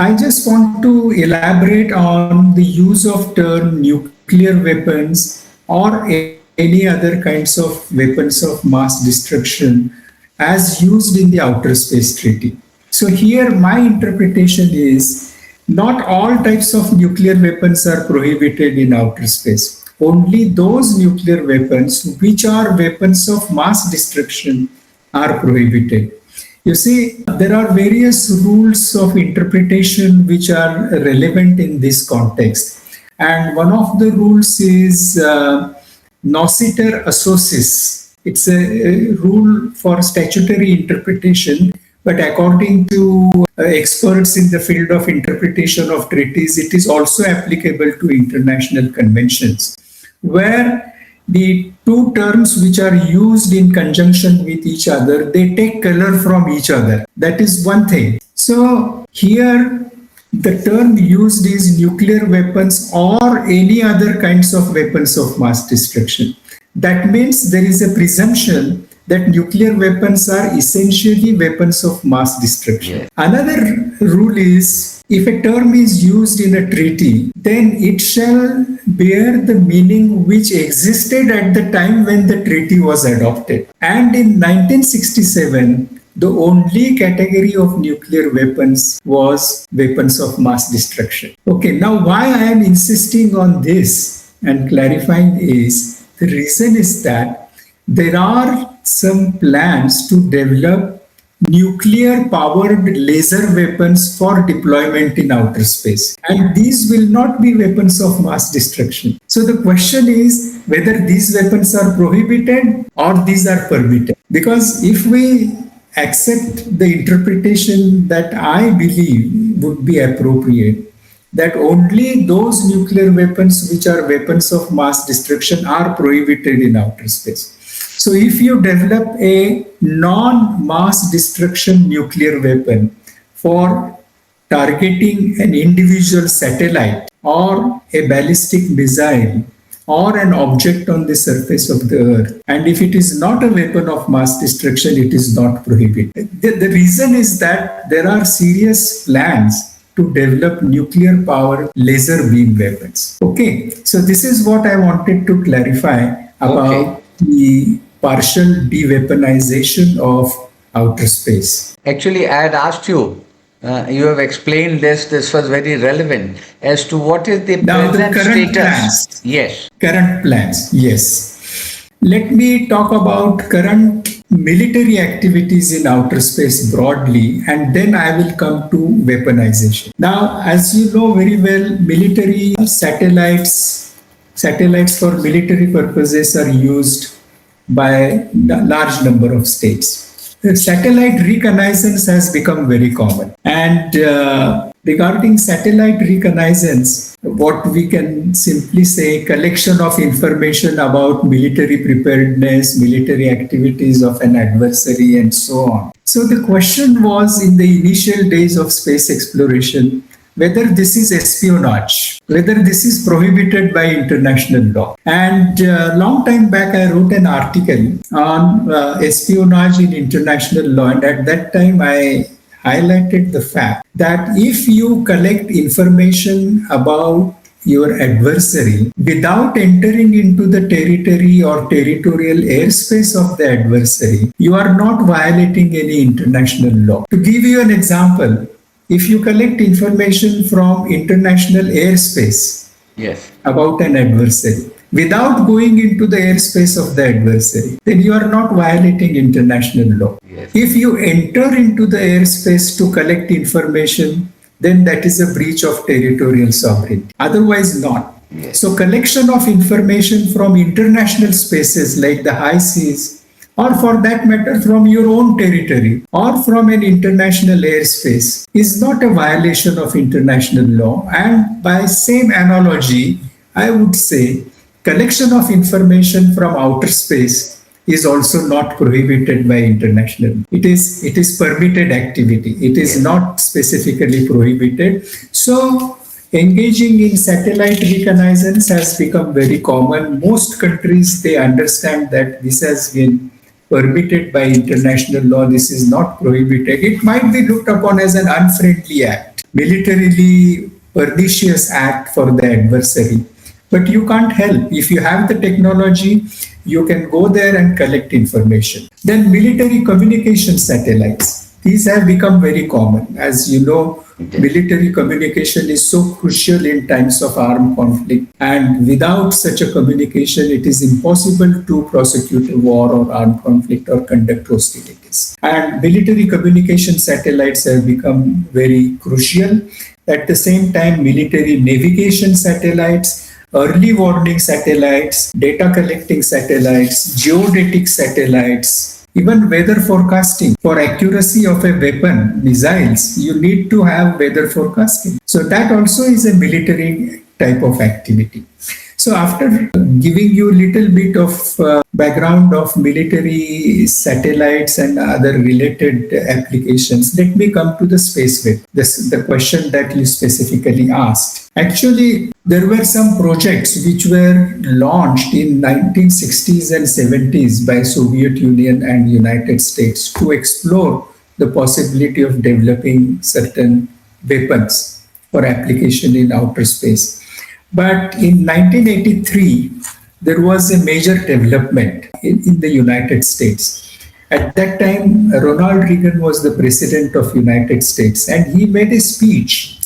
I just want to elaborate on the use of term nuclear weapons or any other kinds of weapons of mass destruction as used in the Outer Space Treaty. So here my interpretation is not all types of nuclear weapons are prohibited in outer space. Only those nuclear weapons which are weapons of mass destruction are prohibited. You see, there are various rules of interpretation which are relevant in this context. And one of the rules is nociter associis. It's a rule for statutory interpretation, but according to experts in the field of interpretation of treaties, it is also applicable to international conventions, where the two terms which are used in conjunction with each other, they take color from each other. That is one thing. So here the term used is nuclear weapons or any other kinds of weapons of mass destruction. That means there is a presumption that nuclear weapons are essentially weapons of mass destruction. Yes. Another rule is if a term is used in a treaty, then it shall bear the meaning which existed at the time when the treaty was adopted. And in 1967, the only category of nuclear weapons was weapons of mass destruction. Okay, now why I am insisting on this and clarifying is, the reason is that there are some plans to develop nuclear powered laser weapons for deployment in outer space. And these will not be weapons of mass destruction. So the question is whether these weapons are prohibited or these are permitted. Because if we accept the interpretation that I believe would be appropriate, that only those nuclear weapons which are weapons of mass destruction are prohibited in outer space. So if you develop a non-mass destruction nuclear weapon for targeting an individual satellite or a ballistic missile or an object on the surface of the earth, and if it is not a weapon of mass destruction, it is not prohibited. The reason is that there are serious plans to develop nuclear powered laser beam weapons. Okay, so this is what I wanted to clarify about the partial de-weaponization of outer space. Actually, I had asked you, you have explained this was very relevant as to what is the present current status. Plans. Yes. Current plans, yes. Let me talk about current military activities in outer space broadly, and then I will come to weaponization. Now, as you know very well, military satellites for military purposes are used by a large number of states. Satellite reconnaissance has become very common. And regarding satellite reconnaissance, what we can simply say, collection of information about military preparedness, military activities of an adversary, and so on. So the question was, in the initial days of space exploration, whether this is espionage, whether this is prohibited by international law. And a long time back, I wrote an article on espionage in international law. And at that time, I highlighted the fact that if you collect information about your adversary without entering into the territory or territorial airspace of the adversary, you are not violating any international law. To give you an example, if you collect information from international airspace about an adversary without going into the airspace of the adversary, then you are not violating international law. Yes. If you enter into the airspace to collect information, then that is a breach of territorial sovereignty. Otherwise not. Yes. So collection of information from international spaces like the high seas, or for that matter from your own territory or from an international airspace, is not a violation of international law. And by same analogy, I would say collection of information from outer space is also not prohibited by international. It is permitted activity. It is not specifically prohibited. So engaging in satellite reconnaissance has become very common. Most countries, they understand that this has been permitted by international law. This is not prohibited. It might be looked upon as an unfriendly act. militarily pernicious act for the adversary. But you can't help. If you have the technology, you can go there and collect information. Then military communication satellites. These have become very common. As you know, Okay. military communication is so crucial in times of armed conflict. And without such a communication, it is impossible to prosecute a war or armed conflict or conduct hostilities. And military communication satellites have become very crucial. At the same time, military navigation satellites, early warning satellites, data collecting satellites, geodetic satellites, even weather forecasting. For accuracy of a weapon, missiles, you need to have weather forecasting. So that also is a military type of activity. So after giving you a little bit of background of military satellites and other related applications, let me come to the space web. This the question that you specifically asked. Actually, there were some projects which were launched in 1960s and 70s by Soviet Union and United States to explore the possibility of developing certain weapons for application in outer space. But in 1983, there was a major development in the United States. At that time, Ronald Reagan was the president of United States, and he made a speech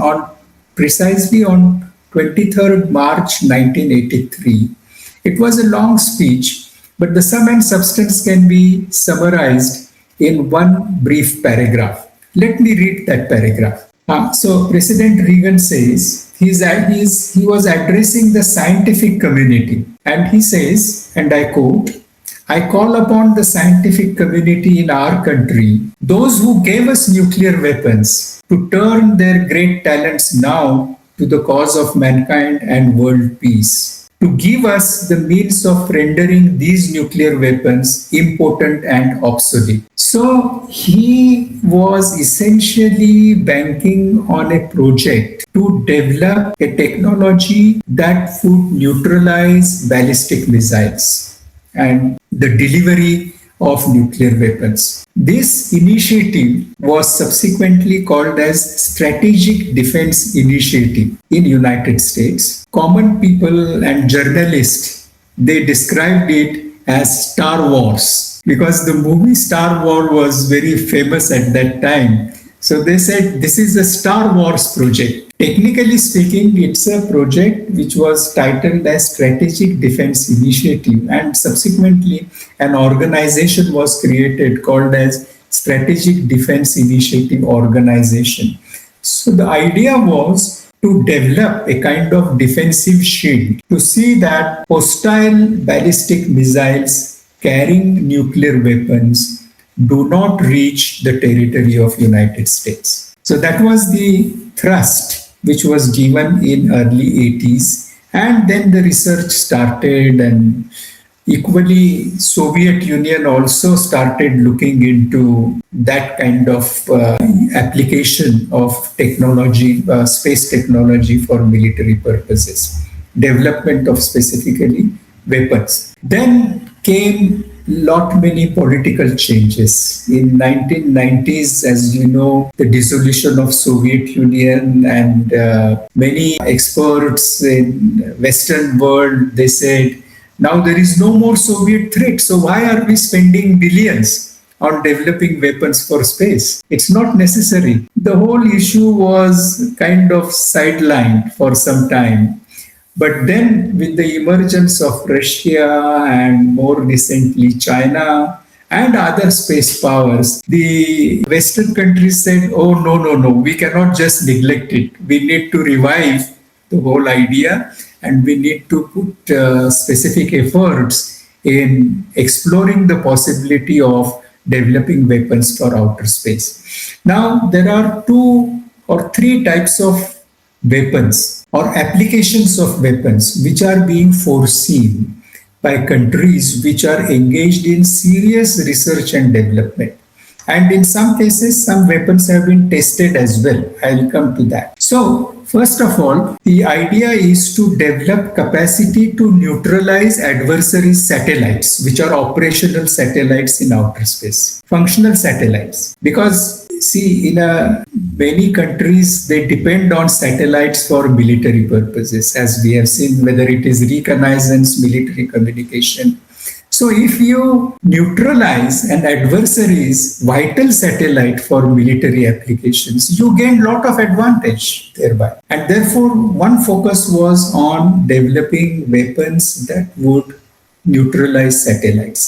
on precisely on 23rd March 1983. It was a long speech, but the sum and substance can be summarized in one brief paragraph. Let me read that paragraph. So President Reagan says he was addressing the scientific community, and he says, and I quote, "I call upon the scientific community in our country, those who gave us nuclear weapons, to turn their great talents now to the cause of mankind and world peace, to give us the means of rendering these nuclear weapons impotent and obsolete." So he was essentially banking on a project to develop a technology that would neutralize ballistic missiles and the delivery of nuclear weapons. This initiative was subsequently called as Strategic Defense Initiative in United States. Common people and journalists, they described it as Star Wars because the movie Star Wars was very famous at that time. So they said this is a Star Wars project. Technically speaking, it's a project which was titled as Strategic Defense Initiative, and subsequently an organization was created called as Strategic Defense Initiative Organization. So the idea was to develop a kind of defensive shield to see that hostile ballistic missiles carrying nuclear weapons do not reach the territory of United States. So that was the thrust which was given in early 80s, and then the research started, and equally Soviet Union also started looking into that kind of application of technology, space technology for military purposes, development of specifically weapons. Then came many political changes. In 1990s, as you know, the dissolution of Soviet Union, and many experts in Western world, they said, now there is no more Soviet threat, so why are we spending billions on developing weapons for space? It's not necessary. The whole issue was kind of sidelined for some time. But then, with the emergence of Russia and more recently China and other space powers, the Western countries said, oh, no, no, no, we cannot just neglect it. We need to revive the whole idea, and we need to put specific efforts in exploring the possibility of developing weapons for outer space. Now, there are 2 or 3 types of weapons or applications of weapons which are being foreseen by countries which are engaged in serious research and development. And in some cases, some weapons have been tested as well. I'll come to that. So, first of all, the idea is to develop capacity to neutralize adversary satellites, which are operational satellites in outer space, functional satellites. Because See, in many countries, they depend on satellites for military purposes, as we have seen, whether it is reconnaissance, military communication. So, if you neutralize an adversary's vital satellite for military applications, you gain lot of advantage thereby. And therefore, one focus was on developing weapons that would neutralize satellites.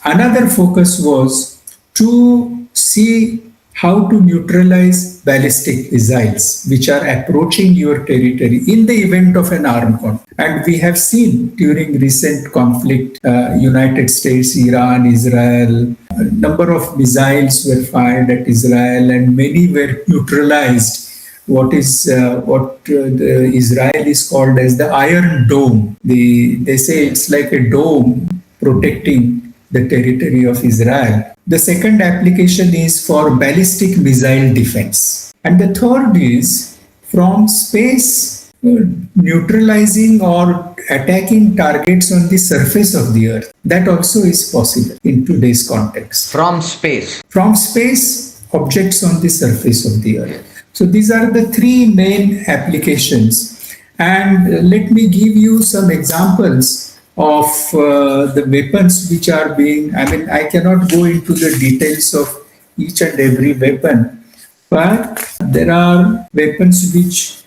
Another focus was to see how to neutralize ballistic missiles which are approaching your territory in the event of an armed conflict. And we have seen during recent conflict, United States, Iran, Israel, a number of missiles were fired at Israel and many were neutralized. What the Israel is called as the Iron Dome. They say it's like a dome protecting the territory of Israel. The second application is for ballistic missile defense. And the third is from space, neutralizing or attacking targets on the surface of the earth. That also is possible in today's context. From space. From space, objects on the surface of the earth. So these are the three main applications. And let me give you some examples of the weapons which are being, I cannot go into the details of each and every weapon, but there are weapons which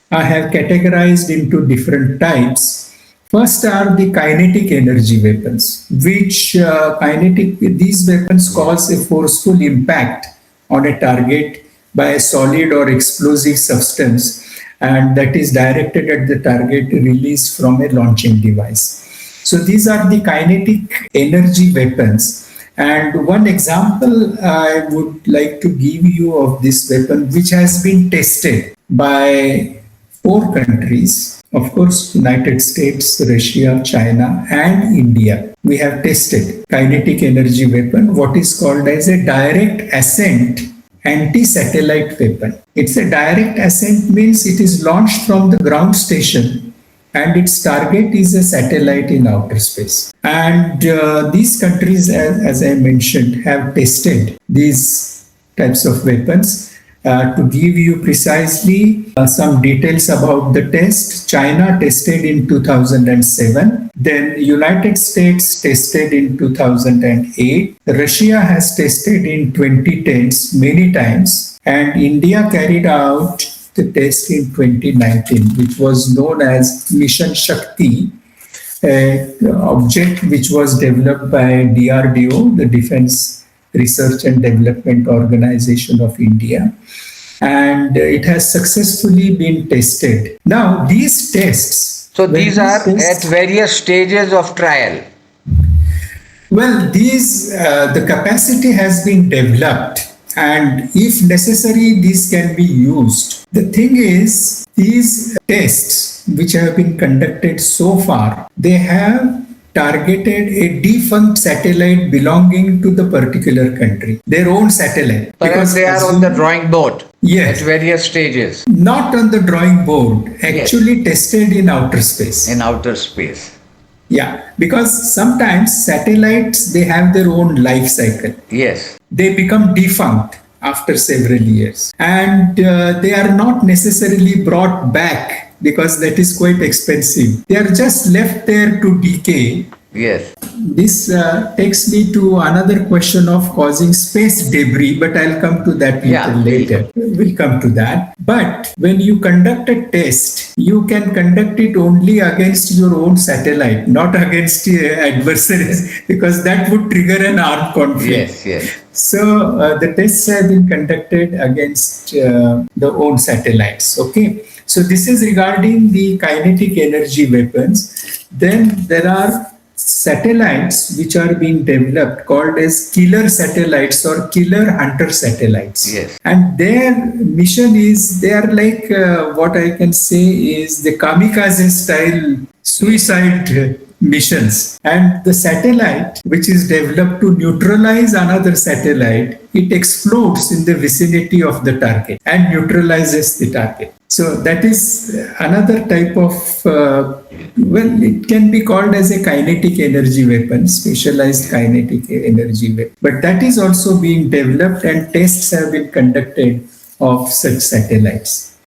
I have categorized into different types. First are the kinetic energy weapons, which these weapons cause a forceful impact on a target by a solid or explosive substance, and that is directed at the target released from a launching device. So these are the kinetic energy weapons. And one example I would like to give you of this weapon, which has been tested by 4 countries, of course, United States, Russia, China, and India. We have tested kinetic energy weapon, what is called as a direct ascent anti-satellite weapon. It's a direct ascent means it is launched from the ground station and its target is a satellite in outer space. And these countries, as I mentioned, have tested these types of weapons. To give you precisely some details about the test, China tested in 2007, then United States tested in 2008, Russia has tested in 2010 many times, and India carried out the test in 2019, which was known as Mission Shakti, an object which was developed by DRDO, the Defense Research and Development Organization of India, and it has successfully been tested. Now, these tests... So these are at various stages of trial. Well, the capacity has been developed, and if necessary, these can be used. The thing is, these tests which have been conducted so far, they have targeted a defunct satellite belonging to the particular country, their own satellite. Because they are on the drawing board. Yes. At various stages. Not on the drawing board, actually tested in outer space. In outer space. Yeah, because sometimes satellites, they have their own life cycle. Yes. They become defunct after several years. And they are not necessarily brought back because that is quite expensive. They are just left there to decay. Yes. This takes me to another question of causing space debris, but I'll come to that later. We'll come to that. But when you conduct a test, you can conduct it only against your own satellite, not against adversaries, because that would trigger an armed conflict. Yes, yes. So the tests have been conducted against the own satellites. Okay. So this is regarding the kinetic energy weapons. Then there are satellites which are being developed called as killer satellites or killer hunter satellites. Yes. And their mission is, they are like what I can say is the kamikaze style suicide missions. And the satellite, which is developed to neutralize another satellite, it explodes in the vicinity of the target and neutralizes the target. So that is another type of, it can be called as a kinetic energy weapon, specialized kinetic energy weapon. But that is also being developed, and tests have been conducted of such satellites.